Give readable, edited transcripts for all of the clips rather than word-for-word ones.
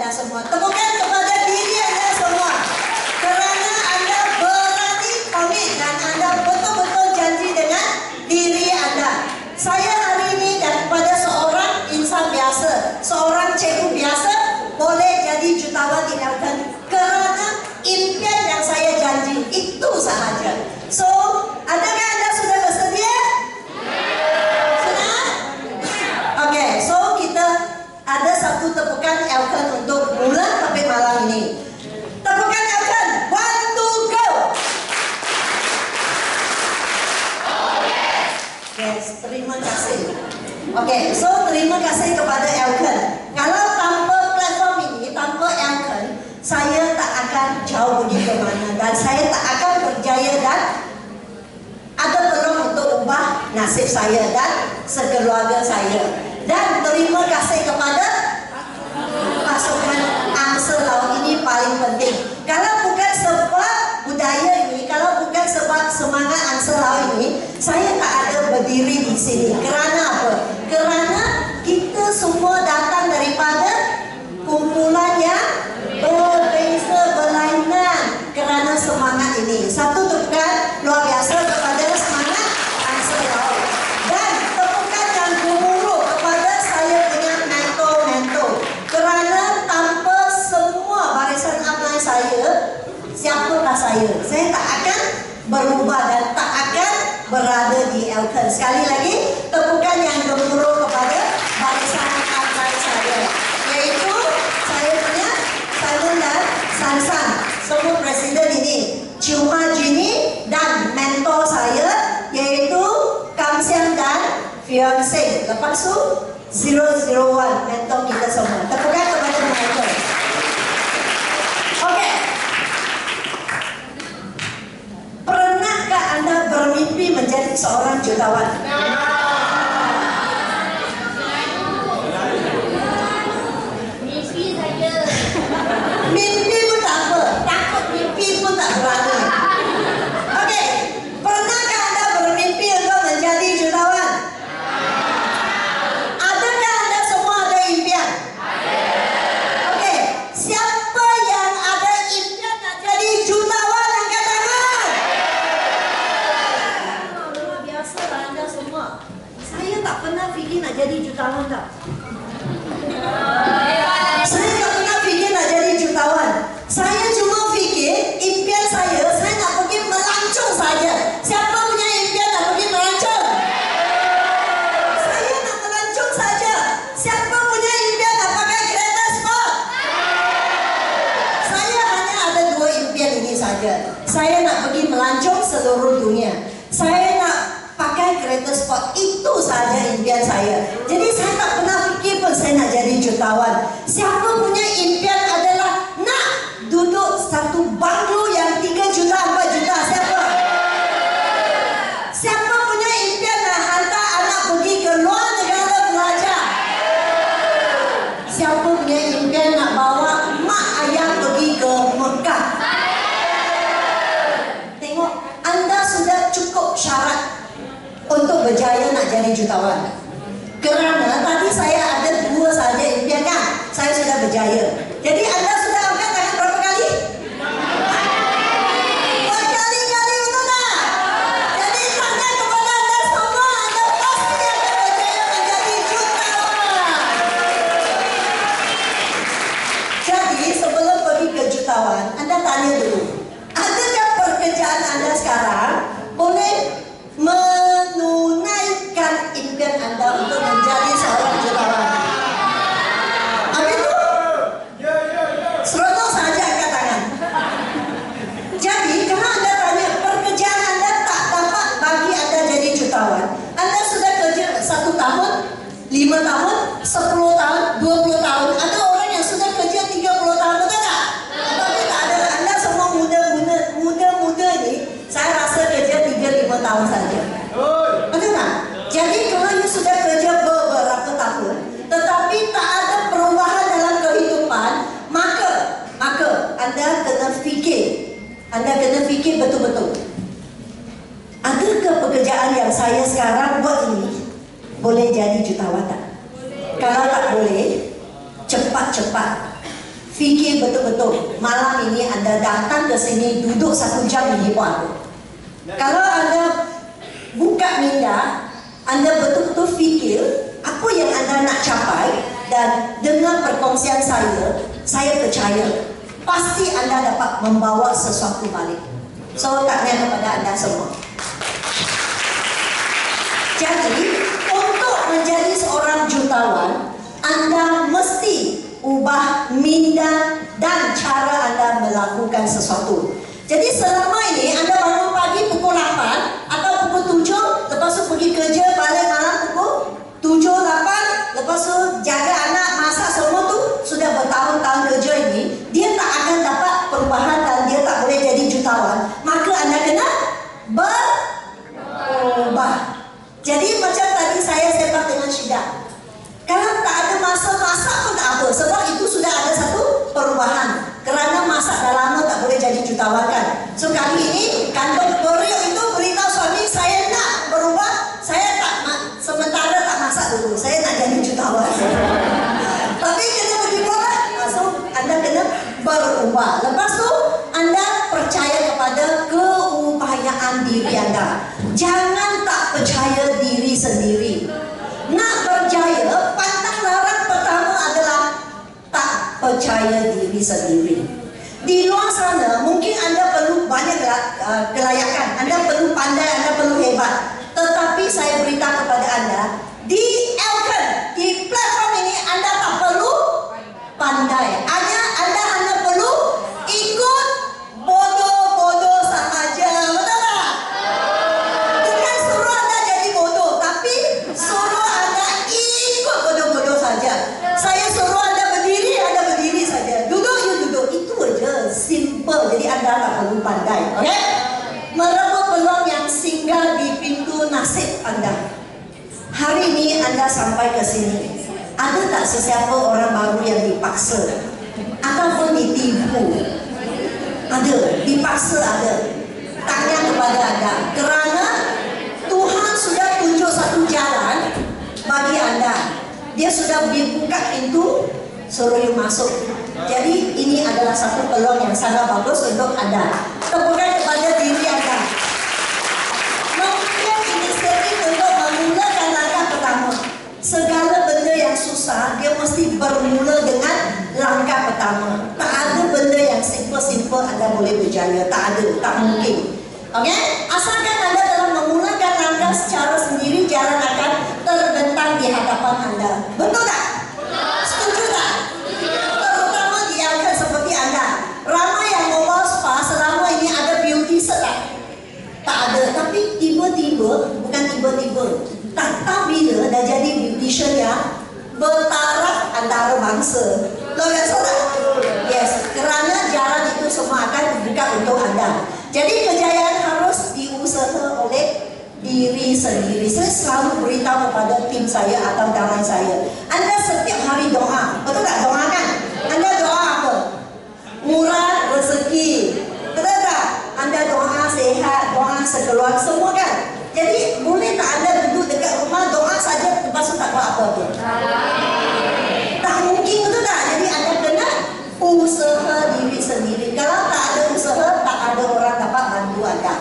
Anda semua. Tepukan kepada diri Anda semua. Kerana Anda berani komit dan Anda betul-betul janji dengan diri Anda. Saya hari ini daripada seorang insan biasa, seorang cikgu biasa, boleh jadi jutawan di Elkan. Kerana impian yang saya janji itu sahaja. So, adakah Anda sudah bersedia? Sudah? Okey, so kita ada satu tepukan Elkan untuk mula topik malam ini. Tepukan Elkan, 1, 2, go! Yes, terima kasih. Okey, so terima kasih kepada Elkan. Kalau tanpa platform ini, tanpa Elkan, saya tak akan jauh pergi ke mana dan saya tak akan berjaya dan ada peluang untuk ubah nasib saya dan sekeluarga saya. Dan terima kasih kepada pasukan Angsa Laut ini paling penting. Kalau bukan sebab budaya ini, kalau bukan sebab semangat Angsa Laut ini, saya tak ada berdiri di sini. Kerana apa? Kerana kita semua datang daripada kumpulan yang berbeza berlainan kerana semangat ini. Satu tepukan luar biasa kepada semangat Angsa Laut. Dan tepukan yang gemuruh kepada saya dengan mentor-mentor. Kerana tanpa semua barisan upline saya, siapakah saya? Saya tak akan berubah dan tak akan berada di Elkan. Sekali lagi, tepukan yang gemuruh kepada barisan upline saya, iaitu saya punya Simon dan Sansan, semua presiden ini, Cuma Jini, dan mentor saya iaitu Kam Siang dan Fiancé. Lepas tu 001 mentor kita semua. Tepukan kepada mereka. Okey. Pernahkah anda bermimpi menjadi seorang jutawan? Mimpi pun tak apa, takut mimpi pun tak berani. Okey, pernahkah anda bermimpi untuk menjadi jutawan? Adakah anda semua ada impian? Okey, siapa yang ada impian nak jadi jutawan angkat tangan? Luar biasa lah anda semua. Saya tak pernah fikir nak jadi jutawan tak. Saya tak pernah fikir nak jadi jutawan. Saya cuma fikir impian saya nak pergi melancong saja. Siapa punya impian nak pergi melancong? Saya nak melancong saja. Siapa punya impian nak pakai kereta sport? Saya hanya ada 2 impian ini saja. Saya nak pergi melancong seluruh dunia. Saya nak pakai kereta sport. Itu saja impian saya. Jadi saya tak pernah fikir pun saya nak jadi jutawan. Siapa punya impian adalah nak duduk satu banglo yang 3 juta, 4 juta? Siapa? Siapa punya impian nak hantar anak pergi ke luar negara belajar? Siapa punya impian nak bawa mak ayah pergi ke Mekah? Tengok, anda sudah cukup syarat untuk berjaya nak jadi jutawan. Kerana tadi saya ada 2 saja impian kan? Saya sudah berjaya. Jadi anda sudah angkat tangan berapa kali? Berkali-kali, betul tak? Jadi tanda kepada anda semua, anda pasti akan berjaya menjadi jutawan. Jadi sebelum pergi ke jutawan, anda tanya dulu, adakah pekerjaan anda sekarang boleh menunaikan impian anda untuk menjadi seorang jutawan? Apa itu? Seronok saja angkat tangan. Jadi kalau anda tanya pekerjaan anda tak dapat bagi anda jadi jutawan, anda sudah kerja 1 tahun, 5 tahun, 10 tahun, 20 tahun. Ada orang yang sudah kerja 30 tahun, betul tak? Tapi tak ada. Anda semua muda-muda ni, saya rasa kerja 3-5 tahun saja. Betul tak? Jadi kalau you sudah kerja beberapa tahun, tetapi tak ada perubahan dalam kehidupan, maka anda kena fikir betul-betul. Adakah pekerjaan yang saya sekarang buat ini boleh jadi jutawan tak? Kalau tak boleh, cepat-cepat fikir betul-betul. Malam ini Anda datang ke sini, duduk 1 jam menghibur aku. Kalau Anda buka minda, Anda betul-betul fikir apa yang Anda nak capai, dan dengan perkongsian saya percaya pasti Anda dapat membawa sesuatu balik. So, taknya kepada Anda semua. Jadi, untuk menjadi seorang jutawan, Anda mesti ubah minda dan cara Anda melakukan sesuatu. Jadi selama ini Anda bangun pagi pukul 8 atau pukul 7, lepas tu pergi kerja, balik malam pukul 7, 8, lepas tu jaga anak, masak, semua tu sudah bertahun-tahun kerja ini, dia tak akan dapat perubahan dan dia tak boleh jadi jutawan. Maka Anda kena berubah. Jadi macam tadi saya sembang dengan Syida, kalau tak ada masa masak pun tak apa, sebab itu sudah ada satu perubahan. Kerana masak dah lama tak boleh jadi jutawan kan. So kali ini kandung periuk itu beritahu suami, saya nak berubah, saya tak sementara tak masak dulu, saya nak jadi jutawan. Tapi kena berubah. So Anda kena berubah. Lepas tu Anda percaya kepada keupayaan diri Anda. Jangan tak percaya diri sendiri. Nak berjaya, pantang larang pertama adalah tak percaya diri sendiri. Di luar sana mungkin Anda perlu banyak kelayakan, Anda perlu pandai, Anda perlu hebat. Tetapi saya beritahu kepada Anda, di Elken, di platform ini Anda tak perlu pandai. Anda hanya perlu ikut bodoh-bodoh sahaja. Betul tak? Bukan suruh Anda jadi bodoh, tapi suruh Anda ikut bodoh-bodoh saja. Saya suruh Anda berdiri, Anda berdiri saja. Duduk, you duduk. Itu aja, simple. Jadi Anda tak perlu pandai. Okay? Merebut peluang yang singgah di pintu nasib Anda. Hari ini Anda sampai ke sini, ada tak sesiapa orang baru yang dipaksa ataupun ditipu? Ada, dipaksa ada. Tanya kepada Anda, kerana Tuhan sudah tunjuk satu jalan bagi Anda. Dia sudah buka pintu, suruh you masuk. Jadi ini adalah satu peluang yang sangat bagus untuk Anda. Tepukan kepada diri Anda. Mengambil inisiatif untuk memulakan langkah pertama. Segala benda yang susah, dia mesti bermula dengan langkah pertama. Tak ada benda yang simple-simple Anda boleh berjaya. Tak ada, tak mungkin. Okay? Asalkan Anda dalam memulakan langkah secara sendiri, jalan akan terbentang di hadapan Anda. Betul tak? Setuju tak? Terutama di Elken seperti Anda. Ramai yang mobile spa selama ini ada beauty cert tak? Tak ada. Tapi tiba-tiba, bukan tiba-tiba, tak tahu bila dah jadi beautician yang bertaraf antara bangsa. Lo rasa tak? Yes. Kerana jalan itu semua akan dibuka untuk Anda. Jadi kejayaan harus diusaha oleh diri sendiri. Saya selalu beritahu kepada tim saya atau kawan saya, Anda setiap hari doa. Betul tak? Doa kan? Anda doa apa? Murah rezeki. Betul tak? Anda doa sehat, doa sekeluarga, semua kan? Jadi boleh tak Anda duduk dekat rumah doa saja, lepas tu tak buat apa-apa? Tak mungkin, betul tak? Jadi Anda kena usaha diri sendiri. Kalau tak ada usaha, tak ada orang dapat bantu Anda.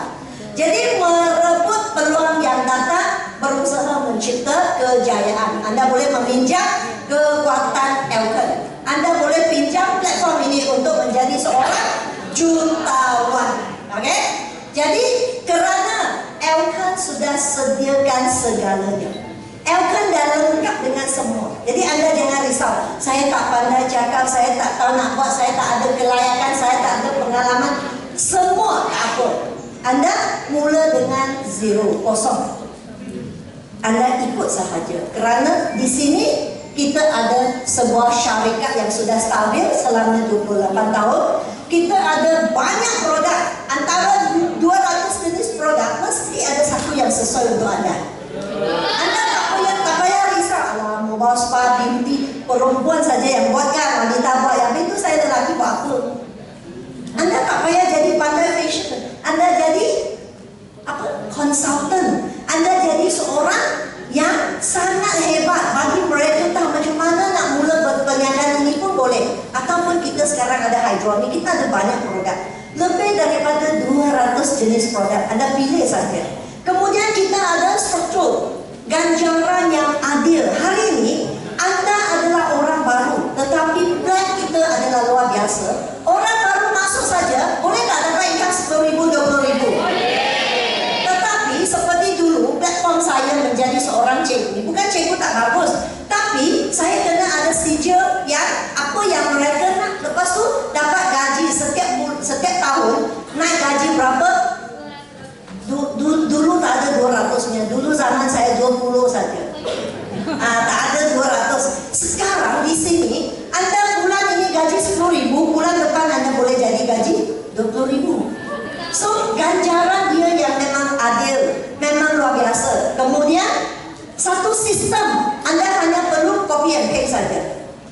Jadi merebut peluang yang datang, berusaha mencipta kejayaan. Anda boleh meminjam kekuatan Elken. Anda boleh pinjam platform ini untuk menjadi seorang jutawan. Okey? Jadi kerana Elken sudah sediakan segalanya. Elken dah lengkap dengan semua. Jadi Anda jangan risau. Saya tak pandai cakap, saya tak tahu nak buat, saya tak ada kelayakan, saya tak ada pengalaman. Semua tak apa. Anda mula dengan zero, kosong. Anda ikut sahaja. Kerana di sini kita ada sebuah syarikat yang sudah stabil selama 28 tahun. Kita ada banyak produk. Antara 200 jenis produk, mesti ada satu yang sesuai untuk Anda. Anda tak payah risau. Alah, mobile spa, beauty, perempuan saja yang buat kan, wanita buat. Yang itu saya lelaki buat apa? Anda tak payah jadi pandai fashion. Anda jadi konsultan. Anda jadi seorang yang sangat hebat bagi mereka tahu macam mana nak mula berperniagaan ini pun boleh. Ataupun kita kita sekarang ada hidronik, kita ada banyak produk. Lebih daripada 200 jenis produk. Anda pilih saja. Kemudian kita ada struktur ganjaran yang adil. Hari ini Anda adalah orang baru, tetapi plan kita adalah luar biasa. Orang baru masuk saja boleh tak dapat income 10,000, 20,000? Tetapi seperti dulu platform saya menjadi seorang cikgu. Bukan cikgu tak bagus, tapi saya kena ada sijil yang apa yang mereka nak. Lepas tu dapat gaji setiap tahun naik gaji berapa? Dulu tak ada 200-nya. Dulu zaman saya 20 saja. Tak ada 200. Sekarang di sini Anda bulan ini gaji 10,000, bulan depan Anda boleh jadi gaji 20,000. So ganjaran dia yang memang adil, memang luar biasa. Kemudian satu sistem, Anda hanya perlu copy and paste saja.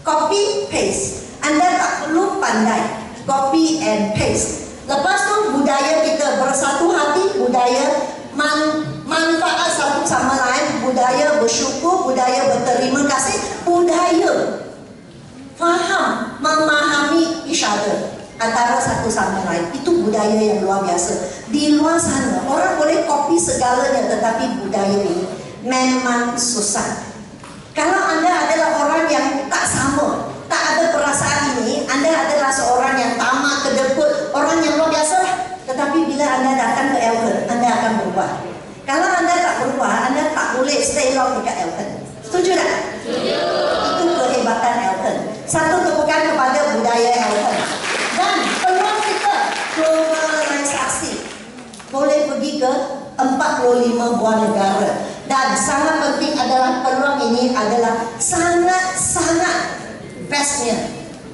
Copy paste. Anda tak perlu pandai. Copy and paste. Lepas tu budaya kita bersatu hati, budaya manfaat satu sama lain, budaya bersyukur, budaya berterima kasih, budaya faham, memahami each other antara satu sama lain. Itu budaya yang luar biasa. Di luar sana orang boleh copy segalanya, tetapi budaya ini memang susah. Kalau Anda adalah orang yang tak sama, tak ada perasaan ini, Anda adalah seorang yang tamak, kedekut, orang yang luar biasa lah. Tetapi bila Anda datang ke Elkon, Anda akan berubah. Kalau Anda tak berubah, Anda tak boleh stay long dekat Elkon. Setuju tak? Setuju. Itu kehebatan Elkon. Satu tepukan kepada budaya Elkon. Dan peluang kita globalisasi. Boleh pergi ke 45 buah negara. Dan sangat penting adalah peluang ini adalah sangat-sangat bestnya.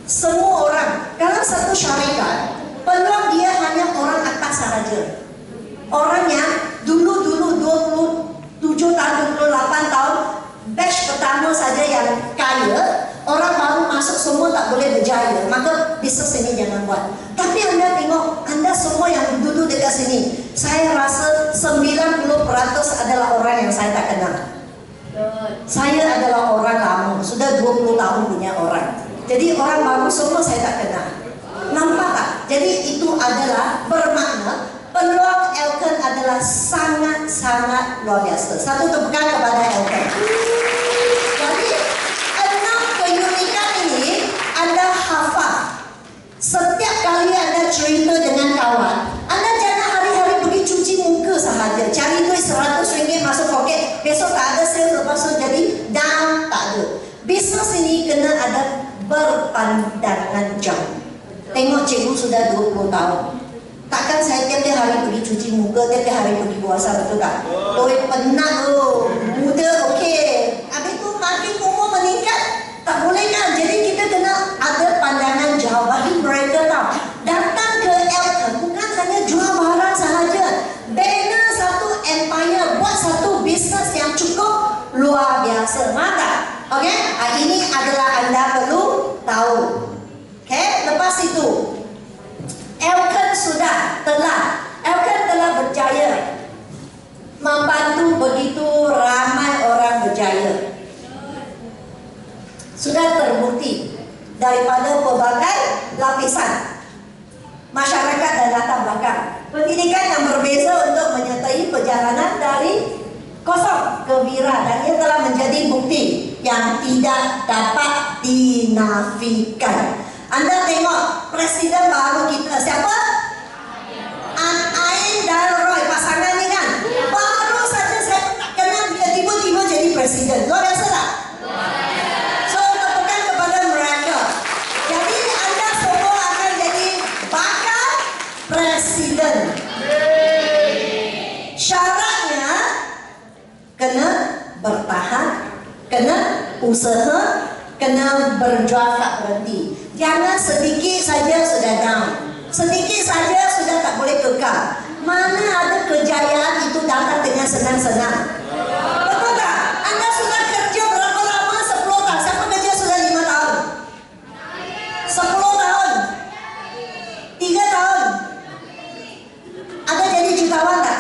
Semua orang, kalau satu syarikat, peluang dia hanya orang atas sahaja. Orang yang dulu 27 tahun, 28 tahun, batch pertama saja yang kaya, orang baru masuk semua tak boleh berjaya. Maka bisnes ini jangan buat. Tapi Anda tengok, Anda semua yang duduk dekat sini, saya rasa 90% adalah orang yang saya tak kenal. Saya adalah orang lama, sudah 20 tahun punya orang. Jadi orang baru semua saya tak kenal. Nampak tak? Jadi itu adalah bermakna peluang Elkon adalah sangat-sangat luar biasa. Satu tepukan kepada Elkon. Jadi 6 keunikan ini Anda hafal. Setiap kali Anda cerita dengan kawan, Anda jangan hari-hari pergi cuci muka sahaja, cari duit RM100 masuk poket, besok tak ada sale, lepas tu jadi down, tak ada. Bisnes ini kena ada berpandangan jauh. Tengok cikgu sudah 20 tahun. Takkan saya tiap-tiap hari pergi cuci muka, tiap-tiap hari pergi puasa, betul tak? Oi, penat loh. Muda okey. Habis tu makin umur meningkat, tak boleh kan? Jadi kita kena ada pandangan jauh. Bagi mereka tahu, datang ke Elkon bukan hanya jual barang sahaja. Bina satu empire, buat satu bisnes yang cukup luar biasa. Mata, okey? Ini adalah Anda perlu tahu. Okey, lepas itu Elkon Elkon telah berjaya membantu begitu ramai orang berjaya. Sudah terbukti daripada pelbagai lapisan masyarakat dan latar belakang. Pendidikan yang berbeza untuk menyertai perjalanan dari kosong ke wira, dan ia telah menjadi bukti yang tidak dapat dinafikan. Anda tengok presiden baru kita siapa? Ain dan Roy, pasangan ni kan? Baru saja saya tak kenal, dia tiba-tiba jadi presiden. Luar biasa tak? So tepukan kepada mereka. Jadi Anda semua akan jadi bakal presiden. Syaratnya kena bertahan, kena usaha, kena berjuang tak berhenti. Jangan sedikit saja sudah down, sedikit saja sudah tak boleh kekal. Mana ada kejayaan itu datang dengan senang-senang. Betul tak? Anda sudah kerja berapa lama? 10 tahun. Siapa kerja sudah 5 tahun? 10 tahun? 3 tahun? Ada jadi jutawan tak?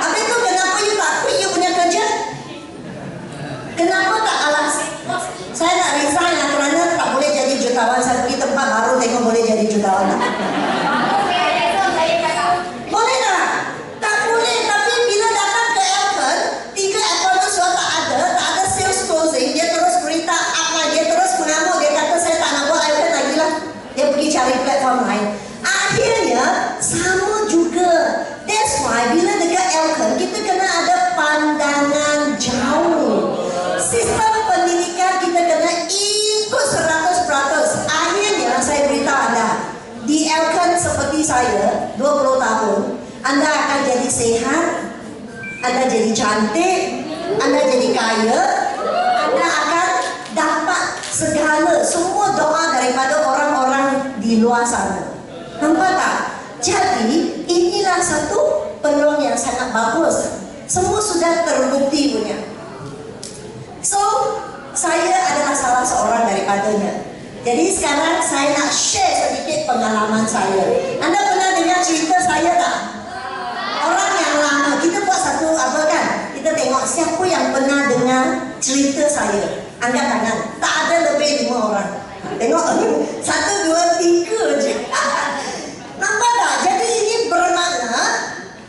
Habis itu kenapa you tak quit you punya kerja? Kenapa tak alas? Saya nak resign lah kerana tak boleh jadi jutawan. Saya pergi tempat Anda akan jadi sehat, Anda jadi cantik, Anda jadi kaya, Anda akan dapat segala semua doa daripada orang-orang di luar sana. Nampak tak? Jadi inilah satu peluang yang sangat bagus. Semua sudah terbukti punya. So, saya adalah salah seorang daripadanya. Jadi sekarang saya nak share sedikit pengalaman saya. Anda pernah dengar cerita saya tak? Orang yang lama, kita buat satu apa kan? Kita tengok siapa yang pernah dengar cerita saya. Angkat tangan. Tak ada lebih 5 orang. Tengok, 1, 2, 3 je. Nampak tak? Jadi ini bermakna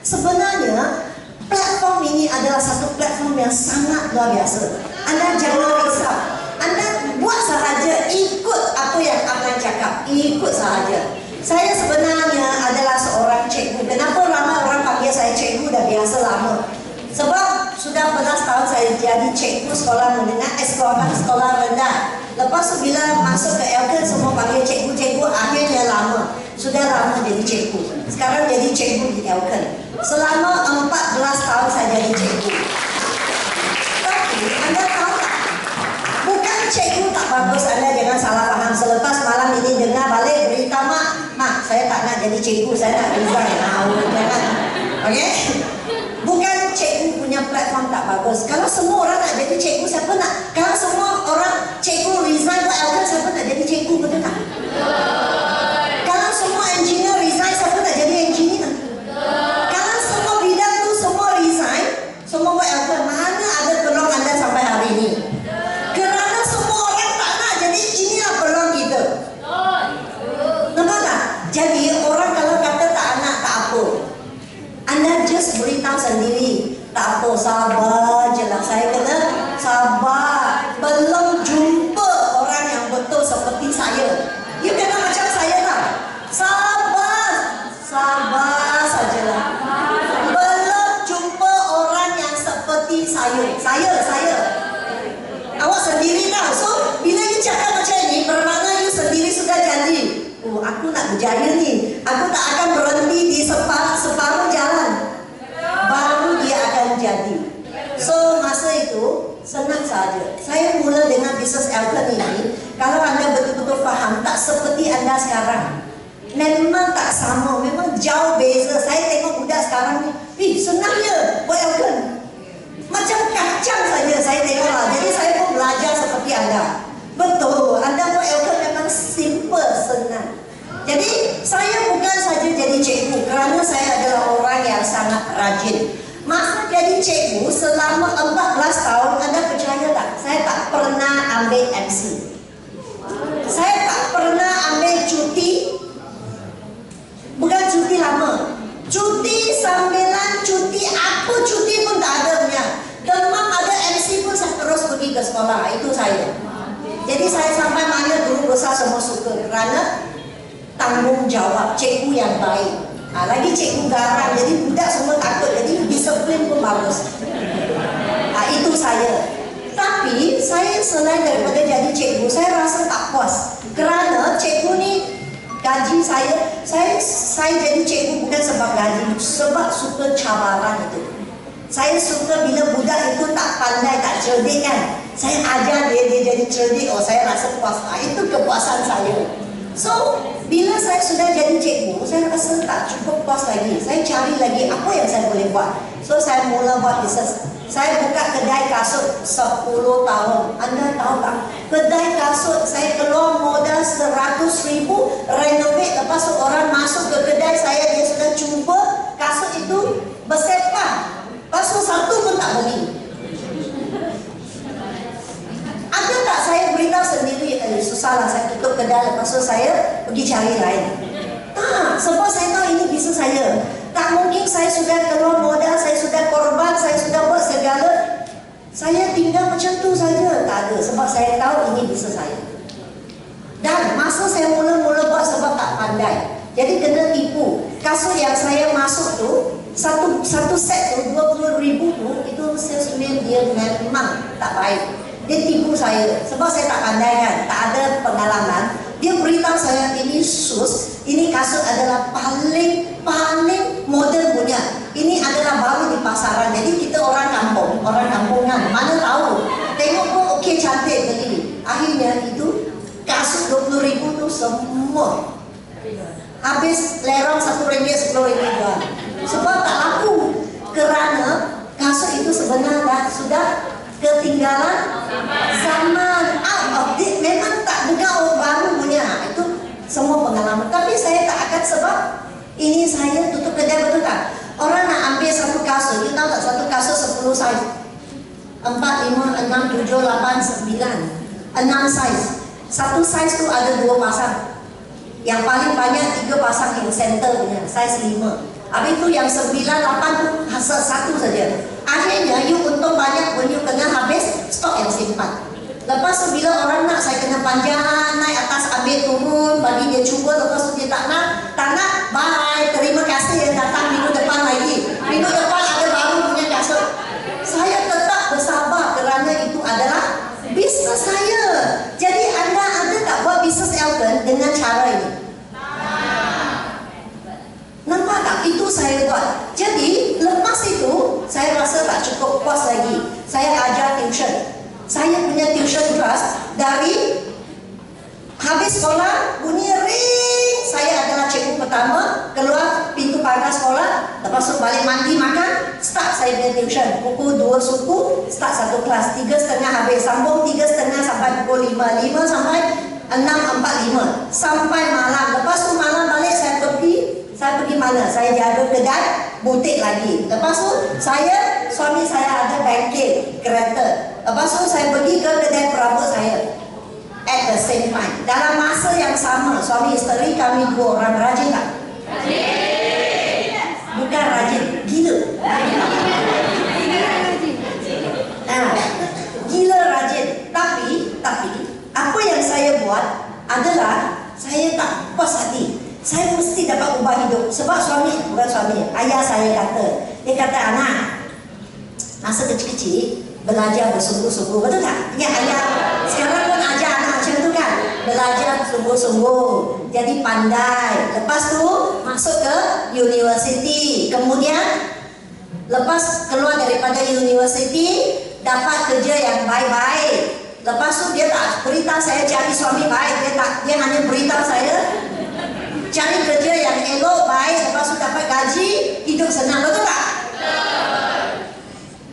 sebenarnya platform ini adalah satu platform yang sangat luar biasa. Anda jangan risau. Anda buat sahaja, ikut apa yang akan cakap, ikut sahaja. Saya sebenarnya adalah seorang cikgu. Kenapa ramai orang panggil saya cikgu? Dah biasa lama. Sebab sudah belas tahun saya jadi cikgu sekolah menengah, sekolah rendah. Lepas tu bila masuk ke Elken, semua panggil cikgu-cikgu. Akhirnya lama. Sudah lama jadi cikgu. Sekarang jadi cikgu di Elken. Selama 14 tahun saya jadi cikgu. Tapi Anda tahu tak? Bukan cikgu tak bagus, Anda jangan salah faham. Selepas malam ini dengar balik berita mak, saya tak nak jadi cikgu, saya nak resign. Jangan. Okey? Bukan cikgu punya platform tak bagus. Kalau semua orang nak jadi cikgu, siapa nak? Kalau semua orang cikgu resign buat Elken, siapa nak jadi cikgu, betul tak? Kalau semua engineer resign, siapa nak jadi engineer? Kalau semua bidang tu semua resign, semua buat Elken, mana ada peluang Anda sampai hari ini? Kerana semua orang tak nak, jadi inilah peluang kita. Nampak tak? Jadi orang kalau kata tak nak, tak apa. Anda just beritahu sendiri, tak apa, sabar je lah. Saya kena sabar. Belum jumpa orang yang betul seperti saya. You kena macam saya lah. Sabar, sabar sajalah. Belum jumpa orang yang seperti saya. Saya. Awak sendiri tahu. So, bila you cakap macam ni, bermakna you sendiri sudah janji. Oh, aku nak berjaya ni. Aku tak akan berhenti di separuh jalan. Baru dia akan jadi. So, masa itu senang saja. Saya mula dengan bisnes Elken ini. Kalau anda betul-betul faham, tak seperti anda sekarang. Memang tak sama. Memang jauh beza. Saya tengok budak sekarang ni, senang je buat Elken. Macam kacang saja saya tengok lah. Jadi saya pun belajar seperti anda. Betul, anda buat Elken memang simple, senang. Jadi saya bukan saja jadi cikgu kerana saya adalah orang yang sangat rajin. Masa jadi cikgu selama 14 tahun, anda percaya tak? Saya tak pernah ambil MC. Saya tak pernah ambil cuti. Bukan cuti lama, cuti sambilan, cuti apa cuti pun tak ada punya. Demam ada MC pun saya terus pergi ke sekolah. Itu saya. Jadi saya sampai mana guru besar semua suka kerana tanggungjawab cikgu yang baik. Lagi cikgu garang, jadi budak semua takut. Jadi disiplin pun bagus. Itu saya. Tapi saya selain daripada jadi cikgu, saya rasa tak puas. Kerana cikgu ni gaji saya jadi cikgu bukan sebab gaji, sebab suka cabaran itu. Saya suka bila budak itu tak pandai, tak cerdik kan, saya ajar dia jadi cerdik. Oh, saya rasa puas. Itu kepuasan saya. So, bila saya sudah jadi cikgu, saya rasa tak cukup puas lagi. Saya cari lagi apa yang saya boleh buat. So, saya mula buat bisnes. Saya buka kedai kasut 10 tahun. Anda tahu tak? Kedai kasut, saya keluar modal 100,000, renovate. Lepas tu orang masuk ke kedai saya, dia sudah cuba kasut itu bersepah. Lepas tu satu pun tak beli. Ada tak saya beritahu sendiri, susahlah saya tutup kedai, lepas tu saya pergi cari lain. Tak, sebab saya tahu ini bisnes saya. Tak mungkin saya sudah keluar modal, saya sudah korban, saya sudah buat segala. Saya tinggal macam tu saja. Tak ada, sebab saya tahu ini bisnes saya. Dan masa saya mula-mula buat sebab tak pandai, jadi kena tipu. Kasut yang saya masuk tu, satu set tu 20,000 tu, itu salesman dia memang tak baik. Dia tipu saya sebab saya tak pandai kan, tak ada pengalaman. Dia beritahu saya ini sus, ini kasut adalah paling modern punya. semua habis lerong RM1 RM10 jual. Sebab tak laku. Kerana kasut itu sebenarnya sudah ketinggalan zaman, out of date. Memang tak bukan baru punya. Itu semua pengalaman. Tapi saya tak akan, sebab ini saya tutup kedai, betul tak? Orang nak ambil satu kasut, you tahu tak satu kasut 10 saiz? 4, 5, 6, 7, 8, 9, 6 saiz. Satu saiz tu ada 2 pasang. Yang paling banyak 3 pasang yang center punya, saiz 5. Habis tu yang 9, 8 tu satu saja. Akhirnya you untung banyak pun you kena habis stok yang simpan. Lepas tu bila orang nak, saya kena panjang, naik atas, ambil turun, bagi dia cuba. Lepas tu dia tak nak, bye, terima kasih yang datang minggu depan lagi. Minggu depan ada baru punya kasut. Saya tetap bersabar kerana itu adalah bisnes saya. Jadi anda ada tak buat bisnes Elkon dengan cara ini? Nampak tak? Itu saya buat. Jadi lepas itu saya rasa tak cukup puas lagi. Saya ajar tuition. Saya punya tuition class dari habis sekolah bunyi ring, saya adalah cikgu pertama, keluar pintu pagar sekolah, lepas tu balik mandi makan, start saya punya tuition. Pukul 2 suku, start satu kelas, 3:30 habis, sambung 3:30 sampai pukul 5, 5 sampai 6:45 sampai malam. Lepas tu malam balik saya pergi mana? Saya jaga kedai butik lagi. Lepas tu suami saya ada bengkel kereta. Lepas tu saya pergi ke kedai perabot saya. At the same time, dalam masa yang sama, suami isteri kami 2 orang. Rajin tak? Rajin. Bukan rajin, gila. Gila rajin. Tapi apa yang saya buat adalah saya tak puas hati. Saya mesti dapat ubah hidup. Sebab ayah saya kata, dia kata, anak, masa kecil-kecil belajar bersungguh-sungguh, betul tak? Ya, ayah sekarang pun ajar anak macam tu kan, belajar sungguh-sungguh, jadi pandai. Lepas tu masuk ke universiti, kemudian lepas keluar daripada universiti dapat kerja yang baik-baik. Lepas tu dia tak beritahu saya cari suami baik, dia hanya beritahu saya cari kerja yang elok, baik, lepas tu dapat gaji, hidup senang, betul tak?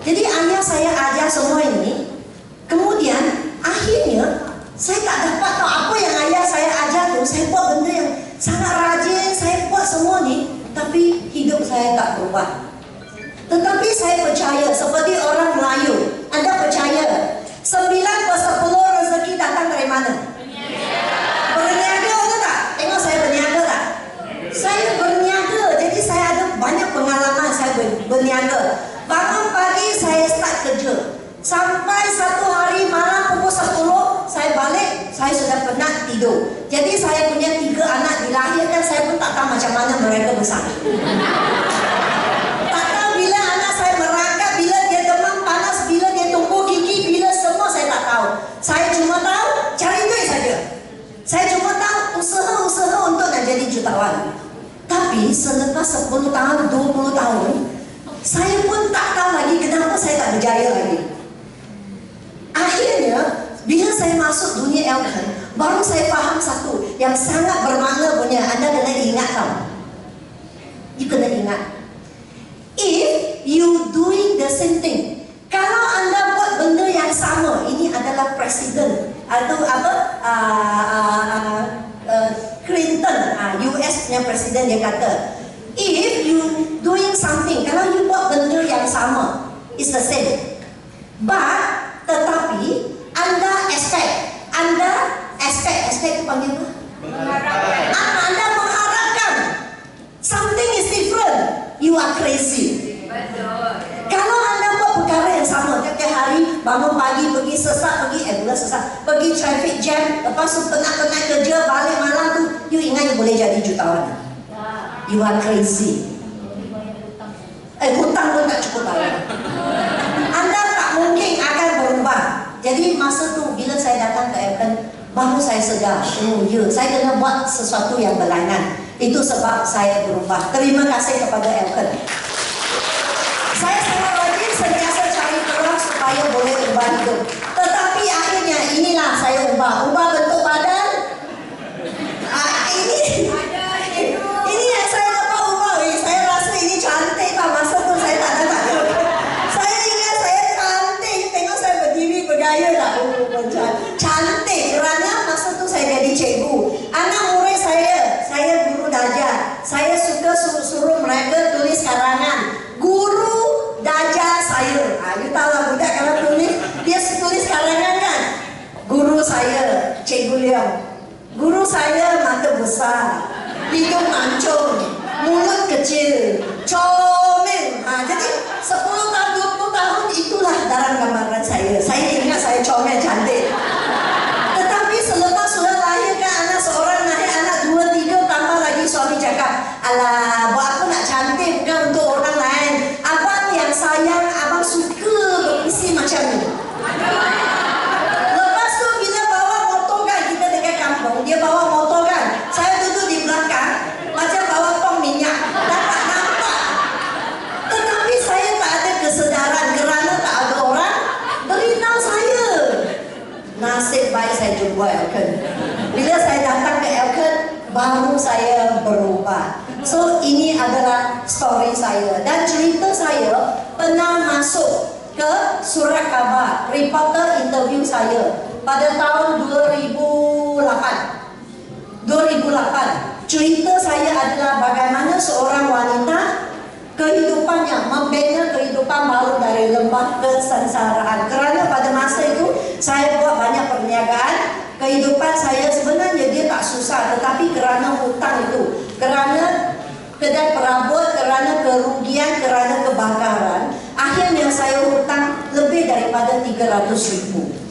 Jadi ayah saya ajar semua ini. Kemudian akhirnya saya tak dapat tahu apa yang ayah saya ajar tu. Saya buat benda yang sangat rajin, saya buat semua ni, tapi hidup saya tak berubah. Tetapi saya percaya, seperti orang Melayu, anda percaya 9/10 rezeki datang dari mana? Berniaga, betul tak? Tengok saya berniaga tak? Saya berniaga, jadi saya ada banyak pengalaman saya berniaga. Bangun pagi saya start kerja, sampai satu hari malam pukul 10 saya balik, saya sudah penat tidur. Jadi saya punya 3 anak dilahirkan, saya pun tak tahu macam mana mereka besar. Tak tahu bila anak saya merangkak, bila dia demam panas, bila dia tumbuh gigi, bila semua saya tak tahu. Saya cuma tahu cari duit saja. Saya cuma tahu usaha untuk nak jadi jutawan. Tapi selepas 10 tahun, 20 tahun, saya pun tak tahu lagi kenapa saya tak berjaya lagi. Akhirnya, bila saya masuk dunia Elkon, baru saya faham satu yang sangat bermakna punya. Anda kena ingat tau. You kena ingat. If you doing the same thing, kalau anda buat benda yang sama, ini adalah presiden atau apa? Clinton, US punya presiden, dia kata, if you doing something, kalau you buat benda yang sama, it's the same. But, tetapi, anda expect itu panggil apa? Mengharapkan. Anda mengharapkan something is different, you are crazy. Betul. Kalau anda buat perkara yang sama, tiap hari bangun pagi pergi pergi traffic jam, lepas tu penat-penat kerja, balik malam tu, you ingat you boleh jadi jutawan? You are crazy. Hutang pun tak cukup bayar. Anda tak mungkin akan berubah. Jadi masa tu bila saya datang ke Elkon, baru saya sedar, saya kena buat sesuatu yang berlainan. Itu sebab saya berubah. Terima kasih kepada Elkon. Saya sangat rajin sentiasa cari peluang supaya boleh ubah hidup. Tetapi akhirnya inilah saya ubah bentuk badan, Guru saya mata besar, hidung mancung, mulut kecil, comel. Jadi 10 tahun, 20 tahun itulah dalam gambaran saya. Saya ingat saya comel cantik. Tetapi selepas sudah lahirkan anak seorang, lahir anak 2, 3, tambah lagi suami cakap, alah, buat apa nak cantik bukan untuk orang lain. Abang yang sayang, abang suka berisi macam ni. Lepas tu bila bawa motor kan, kita dekat kampung, dia bawa motor kan, saya duduk di belakang macam bawa tong minyak, tak nampak. Tetapi saya tak ada kesedaran kerana tak ada orang beritahu saya. Nasib baik saya jumpa Elken. Bila saya datang ke Elken, baru saya berubah. So ini adalah story saya. Dan cerita saya pernah masuk ke surat khabar, reporter interview saya pada tahun 2008. Cerita saya adalah bagaimana seorang wanita kehidupannya membina kehidupan baru dari lembah kesengsaraan. Kerana pada masa itu saya buat banyak perniagaan, kehidupan saya sebenarnya dia tak susah, tetapi kerana hutang itu, kerana kedai perabot, kerana kerugian, kerana kebakaran, akhirnya saya hutang lebih daripada 300,000.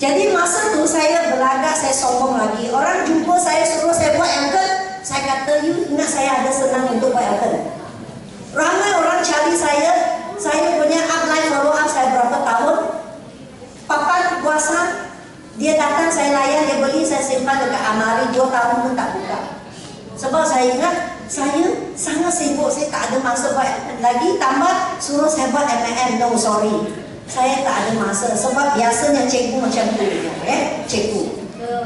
Jadi masa tu saya berlagak, saya sombong lagi. Orang jumpa saya, suruh saya buat Elken, saya kata, you ingat saya ada senang untuk buat Elken. Ramai orang cari saya punya upline follow up saya berapa tahun. Papan puasa, dia datang, saya layan, dia beli, saya simpan dekat amari, 2 tahun pun tak buka. Sebab saya ingat, saya sangat sibuk, saya tak ada masa buat lagi. Tambah suruh saya buat MLM, no sorry, saya tak ada masa. Sebab biasanya cikgu macam tu, cikgu.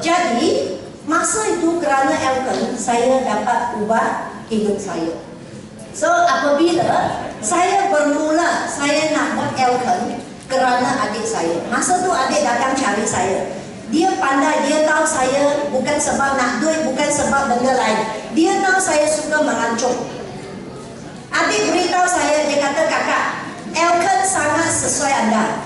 Jadi masa itu kerana Elken, saya dapat ubah hidup saya. So apabila saya bermula, saya nak buat Elken kerana adik saya. Masa tu adik datang cari saya. Dia pandai, dia tahu saya bukan sebab nak duit, bukan sebab benda lain. Dia tahu saya suka merancung. Adik beritahu saya, dia kata, kakak, Elken sangat sesuai anda.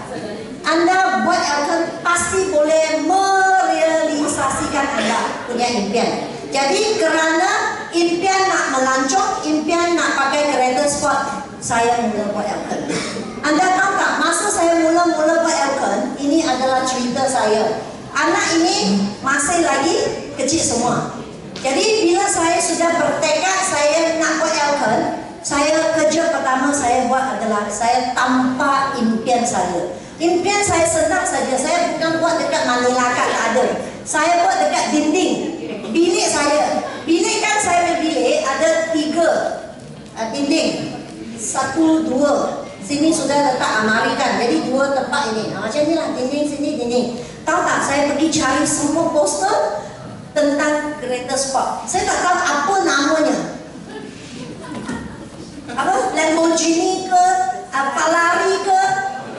Anda buat Elken pasti boleh merealisasikan anda punya impian. Jadi kerana impian nak melancong, impian nak pakai kereta sport, saya mula buat Elken. Anda tahu tak, masa saya mula-mula buat Elken, ini adalah cerita saya. Anak ini masih lagi kecil semua. Jadi bila saya sudah bertekad saya nak buat Elken, saya kerja pertama saya buat adalah saya tampak impian saya. Impian saya senang saja. Saya bukan buat dekat Manilaka, tak ada. Saya buat dekat dinding bilik saya. Bilik kan saya punya bilik ada 3 dinding. 1, 2. Sini sudah letak amari kan. Jadi 2 tempat ini. Macam ni lah, dinding sini, dinding. Tahu tak, saya pergi cari semua poster tentang kereta sport. Saya tak tahu apa namanya. Apa? Lamborghini ke, Ferrari ke,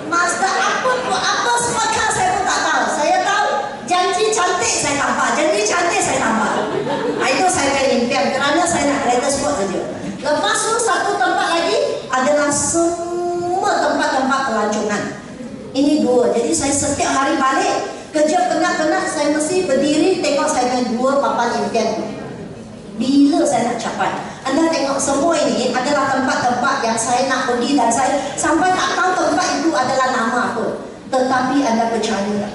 Mazda, apa sport car saya pun tak tahu. Saya tahu janji cantik saya tampak, janji cantik saya tampak. Itu saya punya impian kerana saya nak kereta sport saja. Lepas tu satu tempat lagi adalah semua tempat-tempat pelancongan. Ini 2. Jadi saya setiap hari balik kerja penat-penat, saya mesti berdiri tengok saya punya 2 papan impian. Bila saya nak capai? Anda tengok semua ini adalah tempat-tempat yang saya nak pergi dan saya sampai tak tahu tempat itu adalah nama apa. Tetapi anda percaya tak?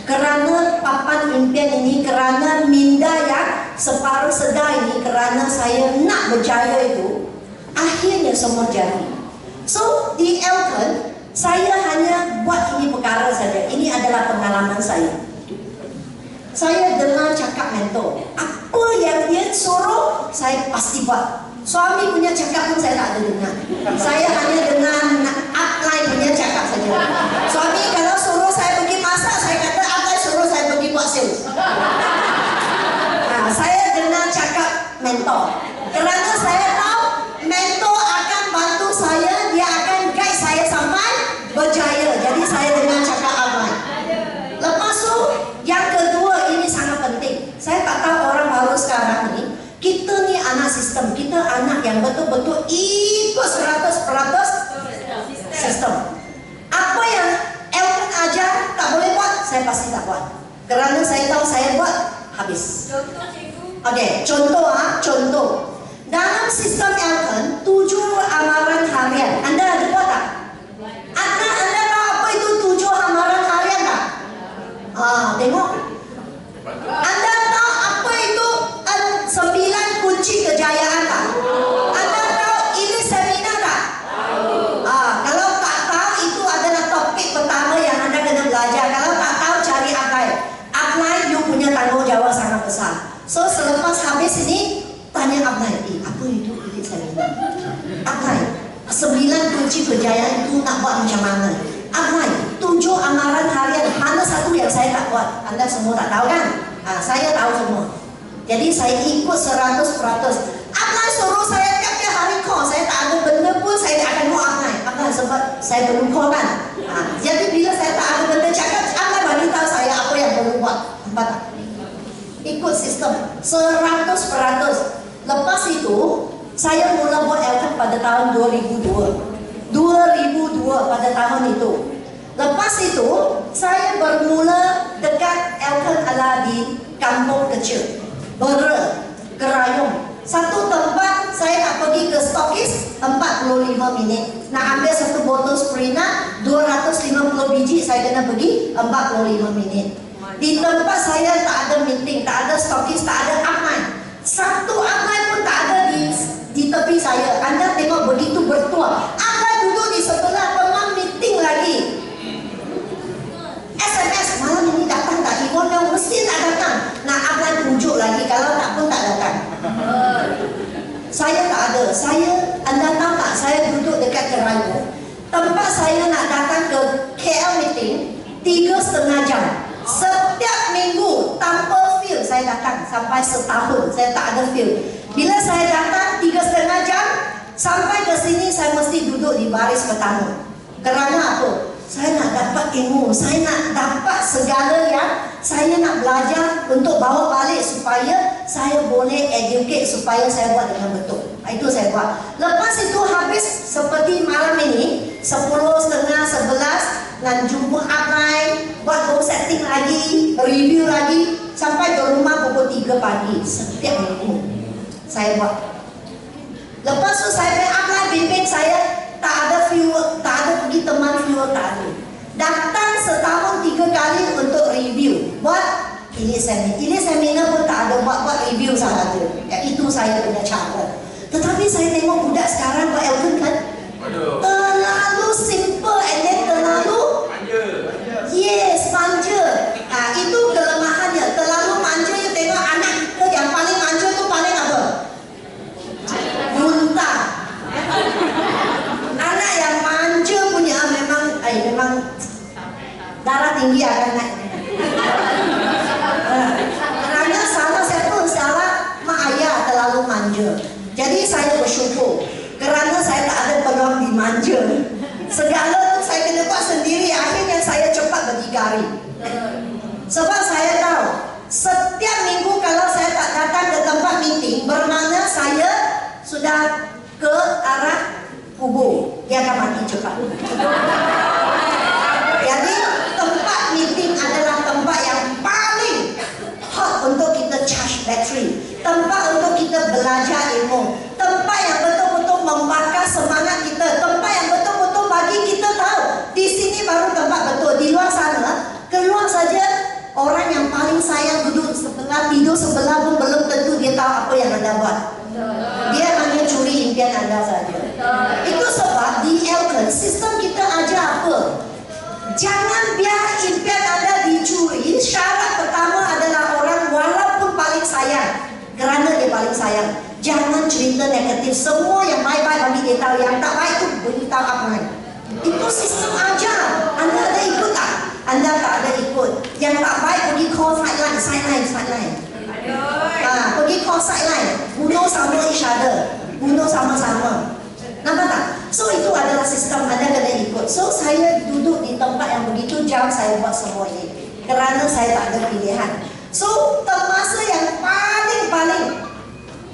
Kerana papan impian ini, kerana minda yang separuh sedar ini, kerana saya nak berjaya itu, akhirnya semua jadi. So di Elken, saya hanya buat ini perkara saja. Ini adalah pengalaman saya. Saya dengar cakap mentor. Apa yang dia suruh, saya pasti buat. Suami punya cakap pun saya tak ada dengar. Saya hanya dengar upline punya cakap saja. Suami kalau suruh saya pergi masak, saya kata upline suruh saya pergi buat sales. Saya dengar cakap mentor. Kerana saya tahu mentor akan bantu saya, dia akan guide saya sampai berjaya. Jadi saya dengar cakap upline. Lepas tu yang kedua, ini sangat penting. Saya tak tahu orang baru sekarang ni, kita ni anak sistem. Kita anak yang betul-betul ikut 100% sistem. Apa yang Elken ajar tak boleh buat, saya pasti tak buat. Kerana saya tahu saya habis. Contoh cikgu. Oke, contoh contoh. Dalam sistem Elkan, 7 amaran harian. Anda ada buat tak? Anda tahu apa itu 7 amaran harian tak? Tengok. Anda tahu apa itu 9 kunci kejayaan tak? Anda tahu ini seminar tak? Kalau tak tahu, itu adalah topik pertama yang Anda kena belajar. Kalau tak tahu, cari apply. Apply, you punya tanggungjawab sangat besar. So selepas habis ini, tanya apply, apa itu elite seminar? Apply. 9 kunci kejayaan itu nak buat macam mana? Apply. 7 amaran harian, mana satu yang saya tak buat? Anda semua tak tahu kan? Saya tahu semua. Jadi saya ikut 100%. Apply suruh saya tiap-tiap hari call. Saya tak ada benda pun, saya tak akan mau apply. Apply sebab saya belum call kan? Jadi bila saya tak ada benda cakap, apply bagi tahu saya apa yang perlu buat. Nampak tak? Ikut sistem 100%. Lepas itu, saya mula buat Elkan pada tahun 2002 pada tahun itu. Lepas itu, saya bermula dekat Elkan adalah di kampung kecil Kerayong. Satu tempat saya nak pergi ke stokis 45 minit. Nak ambil satu botol Sprina 250 biji, saya kena pergi 45 minit. Di tempat saya tak ada meeting, tak ada stokis, tak ada upline. Satu upline pun tak ada di tepi saya. Anda tengok begitu bertuah. Upline duduk di sebelah, teman meeting lagi. SMS, malam ini datang tak? Iwan yang mesti tak datang. Nak upline pujuk lagi, kalau tak pun tak datang. Saya tak ada. Anda tahu tak, saya duduk dekat Kerayong. Tempat saya nak datang ke KL meeting 3,5 jam. Setiap minggu tanpa feel saya datang sampai setahun saya tak ada feel. Bila saya datang 3,5 jam sampai ke sini, saya mesti duduk di baris pertama. Kerana apa? Saya nak dapat ilmu, saya nak dapat segala yang saya nak belajar untuk bawa balik supaya saya boleh educate, supaya saya buat dengan betul. Itu saya buat. Lepas itu habis seperti malam ini 10:30, 11 dan jumpa upline, buat home setting lagi, review lagi sampai ke rumah pukul 3 pagi setiap minggu saya buat. Lepas tu saya pergi upline bimbing, saya tak ada viewer, tak ada pergi teman viewer, tak ada. Datang setahun 3 kali untuk review, buat elite seminar pun tak ada, buat review sahaja. Itu saya punya cara. Tetapi saya tengok budak sekarang buat Elkan kan, terlalu simple and then terlalu manja. Itu kelemahannya, terlalu manja. You tengok anak kita yang paling manja tu paling apa? Muntah. Anak yang manja punya memang darah tinggi akan naik. Kerana salah mak ayah terlalu manja. Jadi saya bersyukur kerana saya tak ada peluang dimanja. Segala tu saya kena buat sendiri. Akhirnya saya cepat berdikari. Sebab saya tahu setiap minggu kalau saya tak datang ke tempat meeting, bermakna saya sudah ke arah kubur. Dia akan mati cepat. Jadi tempat meeting adalah tempat yang paling hot untuk kita charge battery, tempat untuk kita belajar ilmu, tempat yang betul-betul membakar semangat kita, tempat yang betul-betul bagi kita tahu di sini baru tempat betul. Di luar sana, keluar saja orang yang paling sayang duduk sebelah, tidur sebelah pun belum tentu dia tahu apa yang Anda buat. Dia hanya curi impian Anda saja. Itu sebab di Elkan sistem kita ajar apa? Jangan biar impian Anda dicuri. Syarat pertama adalah orang walaupun paling sayang, kerana dia paling sayang, jangan cerita negatif. Semua yang baik-baik bagi dia tahu, yang tak baik tu beritahu apa. Itu sistem ajar. Anda ada ikut tak? Anda tak ada ikut. Yang tak baik pergi call sideline. Pergi call sideline, bunuh sama each other, bunuh sama-sama. Nampak tak? So itu adalah sistem Anda kena ikut. So saya duduk di tempat yang begitu jam, saya buat semua ini kerana saya tak ada pilihan. So masa yang paling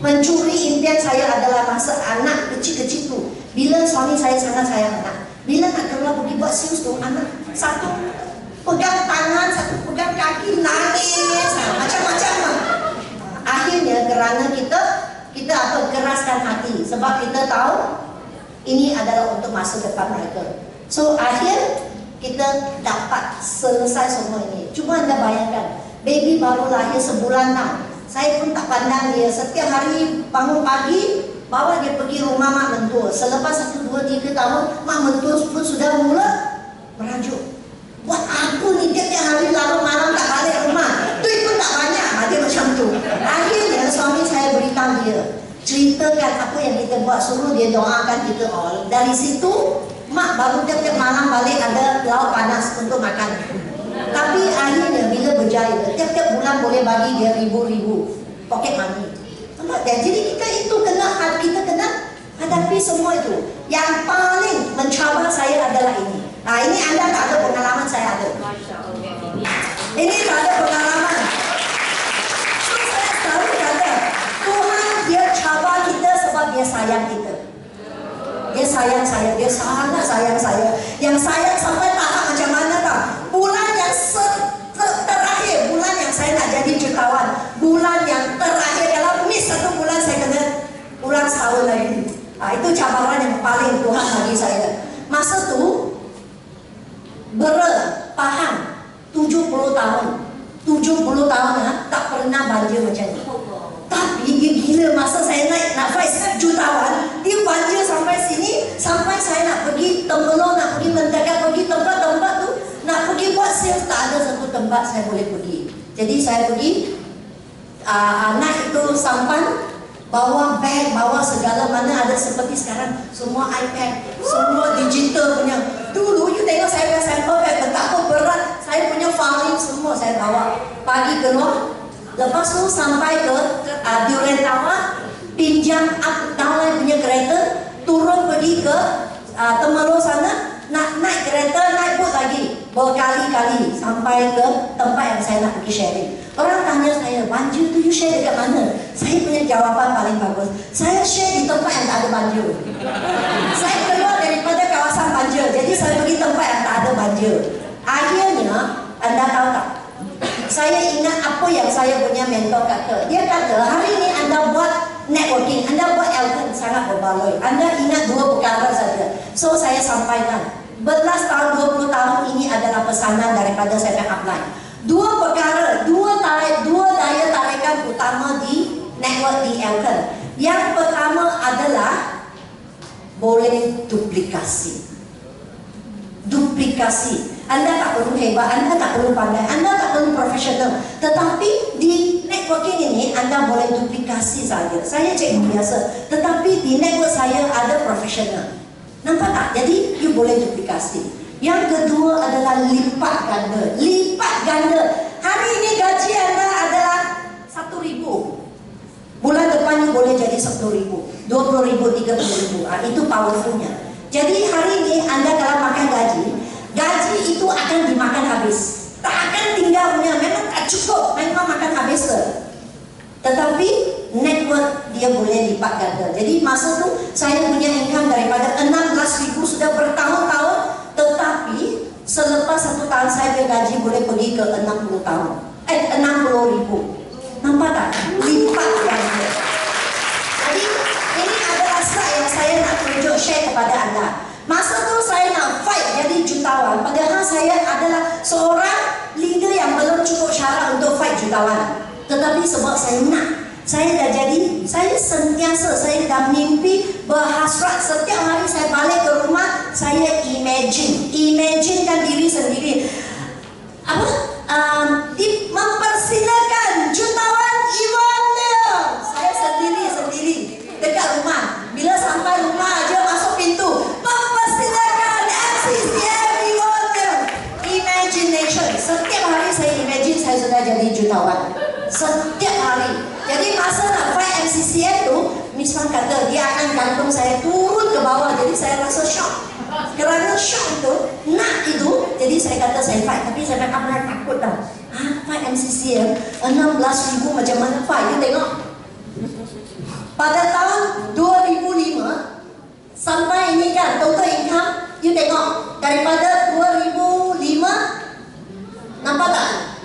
mencuri impian saya adalah masa anak kecil-kecil tu. Bila suami saya sangat sayang anak, bila nak keluar pergi buat sius tu, anak satu pegang tangan, satu pegang kaki, nangis macam-macam. kerana kita akan keraskan hati. Sebab kita tahu ini adalah untuk masa depan mereka. So akhir kita dapat selesai semua ini. Cuma anda bayangkan, baby baru lahir sebulan dah. Saya pun tak pandang dia. Setiap hari bangun pagi, bawa dia pergi rumah mak mentua. Selepas 1, 2, 3 tahun, mak mentua pun sudah mula merajuk. Buat aku ni tiap-tiap hari larut malam tak balik rumah. Duit pun tak banyak. Dia macam tu. Akhirnya suami saya beritahu dia, ceritakan apa yang kita buat, suruh dia doakan kita all. Dari situ mak baru tiap-tiap malam balik ada lauk panas untuk makan. Tapi akhirnya bila berjaya, tiap-tiap bulan boleh bagi dia ribu-ribu pocket money. Nampak tak? Jadi kita kena hadapi semua itu. Yang paling mencabar saya adalah ini. Nah, ini anda tak ada pengalaman, saya ada. Ini tak ada pengalaman. So, saya selalu kata, Tuhan dia cabar kita sebab dia sayang kita. Dia sayang saya, dia sangat sayang saya. Yang sayang sampai tahap macam mana tak? Bulan yang terakhir, bulan yang saya nak jadi jutawan, bulan yang terakhir, kalau miss 1 bulan saya kena ulang setahun lagi. Itu cabaran yang paling Tuhan bagi saya. Masa tu paham 70 tahun 70 tahun tak pernah banjir macam ni. Tapi gila masa saya nak fight jutawan, dia banjir sampai sini, sampai saya nak pergi Temelong, nak pergi Mentega, pergi tempat-tempat tu, nak pergi buat sales, tak ada satu tempat saya boleh pergi. Jadi saya pergi naik itu sampan, bawa beg, bawa segala, mana ada seperti sekarang semua iPad, semua digital punya. Dulu you tengok saya punya sampel bag betapa berat, saya punya filing semua saya bawa pagi keluar. Lepas tu sampai ke Durian Tawa, pinjam up down punya kereta, turun pergi ke Temerloh sana, nak naik kereta, naik bot lagi berkali-kali sampai ke tempat yang saya nak pergi sharing. Orang tanya saya, banjir tu you share dekat mana? Saya punya jawapan paling bagus, saya share di tempat yang tak ada banjir. Saya keluar daripada kawasan banjir, jadi saya pergi tempat yang tak ada banjir. Akhirnya, anda tahu tak? Saya ingat apa yang saya punya mentor kata. Dia kata, hari ini anda buat networking, anda buat Elkon sangat berbaloi. Anda ingat 2 perkara saja. So saya sampaikan, belas tahun, 20 tahun ini adalah pesanan daripada saya punya upline. 2 perkara, 2 daya tarikan utama di network di Elkon. Yang pertama adalah boleh duplikasi. Duplikasi. Anda tak perlu hebat, anda tak perlu pandai, anda tak perlu profesional. Tetapi di networking ini anda boleh duplikasi saja. Saya cikgu biasa, tetapi di network saya ada profesional. Nampak tak? Jadi you boleh duplikasi. Yang kedua adalah lipat ganda. Lipat ganda. Hari ini gaji anda adalah 1,000. Bulan depan you boleh jadi 10,000, 20,000, 30,000. Itu powerfulnya. Jadi hari ini anda kalau makan gaji itu akan dimakan habis. Tak akan tinggal punya, memang tak cukup, memang makan habis ke. Tetapi network dia boleh lipat ganda. Jadi masa tu saya punya income daripada 16,000 sudah bertahun-tahun. Tetapi selepas 1 tahun saya punya gaji boleh pergi ke 60,000. Nampak tak? Lipat ganda. Jadi ini adalah slide yang saya nak tunjuk share kepada anda. Masa tu saya nak fight jadi jutawan, padahal saya adalah seorang leader yang belum cukup syarat untuk fight jutawan. Tetapi sebab saya dah jadi, saya sentiasa, saya dah mimpi berhasrat. Setiap hari saya balik ke rumah, saya imaginekan diri sendiri. Mempersilakan jutawan Iwan Leong. Saya sendiri dekat rumah. Bila sampai rumah aja masuk pintu, mempersilakan MCCM Iwan Leong. Imagination. Setiap hari saya imagine saya sudah jadi jutawan. Setiap hari. Jadi masa nak fight MCCM tu, Miss Fan kata dia akan gantung saya turun ke bawah. Jadi saya rasa shock. Kerana shock itu, jadi saya kata saya fight. Tapi saya pernah takut tau. Fight MCCM 16,000 macam mana fight? You tengok. Pada tahun 2005 sampai ini kan total income, you tengok daripada 2005, nampak tak?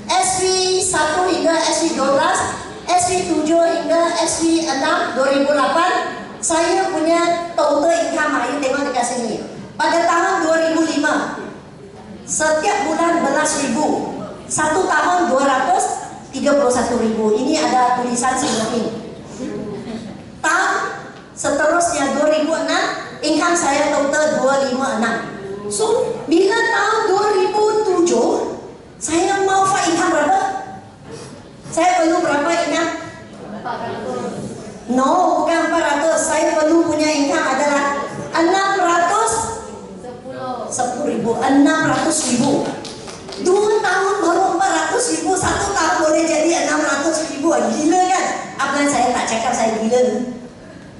SV1 hingga SV12, SV 7 hingga SV 6 2008, saya punya total income, ayo tengok dekat sini. Pada tahun 2005, setiap bulan belas ribu, satu tahun 231.000. Ini ada tulisan sini. Tahun seterusnya 2006, income saya total 256. So, bila tahun 2007, saya mau income berapa? Saya perlu berapa income? 400. No, bukan 400. Saya perlu punya income adalah 10.000. 600.000. 2 tahun baru 400.000. 1 tahun boleh jadi 600.000. Gila kan? Apa yang saya tak cakap saya gila.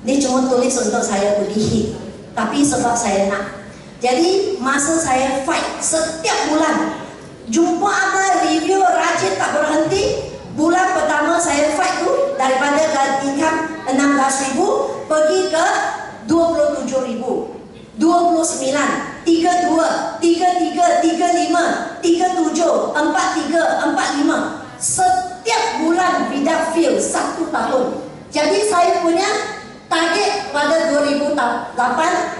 Dia cuma tulis untuk saya pergi hit. Tapi sebab saya nak. Jadi masa saya fight setiap bulan, jumpa apa review rajin tak berhenti. Bulan pertama saya fight tu daripada income 16.000 pergi ke 27.000, 29, 32, 33, 35, 37, 43, 45. Setiap bulan without fail 1 tahun. Jadi saya punya target pada 2008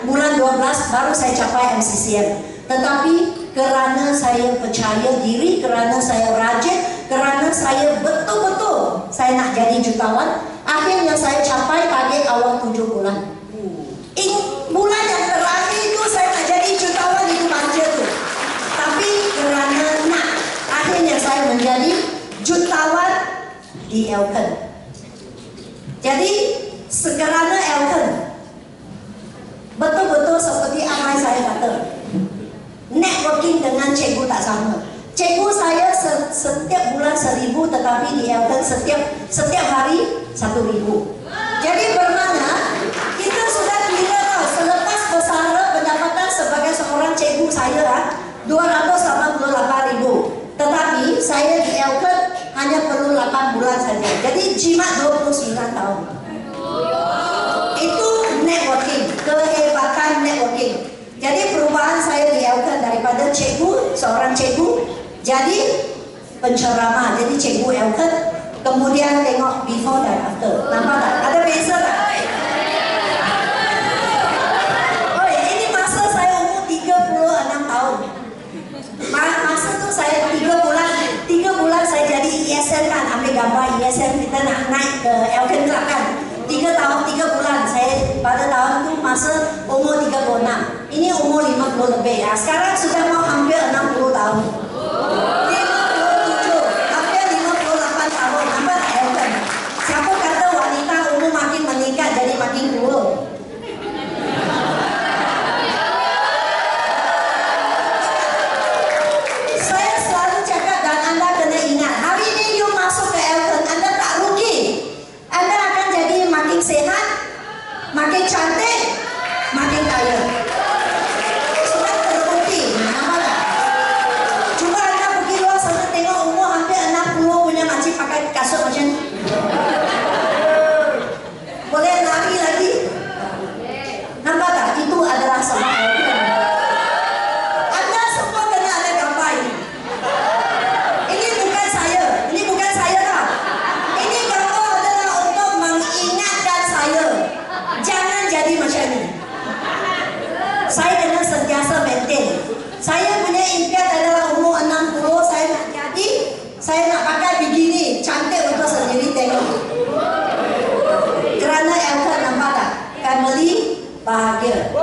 bulan 12 baru saya capai MCCM. Tetapi kerana saya percaya diri, kerana saya rajin, kerana saya betul-betul saya nak jadi jutawan, akhirnya saya capai target awal 7 bulan. Bulan yang terakhir itu saya nak jadi jutawan, itu manja tu. Tapi kerana nak, akhirnya saya menjadi jutawan di Elken. Jadi sekerana Elken, betul-betul seperti apa saya kata, networking dengan cikgu tak sama. Cikgu saya setiap bulan 1.000, tetapi di Elken setiap hari 1.000. Jadi bermakna kita sudah kira tahu, selepas bersara pendapatan sebagai seorang cikgu saya 288.000. Tetapi saya di Elken hanya perlu 8 bulan saja. Jadi jimat 29 tahun. Itu networking, kehebatan networking. Jadi perubahan saya di Elken daripada cikgu, seorang cikgu, jadi penceramah, jadi cikgu Elken. Kemudian tengok before dan after. Nampak tak? Ada beza tak? Oh, ini masa saya umur 36 tahun. Masa tu saya 3 bulan saya jadi ESN kan, ambil gambar ESN, kita nak naik ke Elken Club kan. 3 bulan saya pada tahun tu masa umur 36. Ini umur 50 lebih ya. Sekarang sudah mau hampir 60 tahun. 57, hampir 58 tahun. Nampak tak Elken? Siapa kata wanita umur makin meningkat jadi makin tua? Saya selalu cakap dan anda kena ingat, hari ini you masuk ke Elken, anda tak rugi. Anda akan jadi makin sehat, makin cantik, makin kaya. Sudah terbukti. Nampak tak? Cuba anda pergi luar sana tengok umur hampir 60 punya makcik pakai kasut macam ni. Boleh lari lagi? Nampak tak? Itu adalah sebab Elken. Anda semua kena ada gambar ini. Ini bukan saya. Ini bukan saya tak. Ini gambar adalah untuk mengingatkan saya. Jangan jadi macam ni. Saya kena sentiasa maintain. Saya punya impian adalah umur 60 saya nak jadi, saya nak pakai bikini cantik untuk sendiri tengok. Kerana Elken, nampak tak? Family bahagia.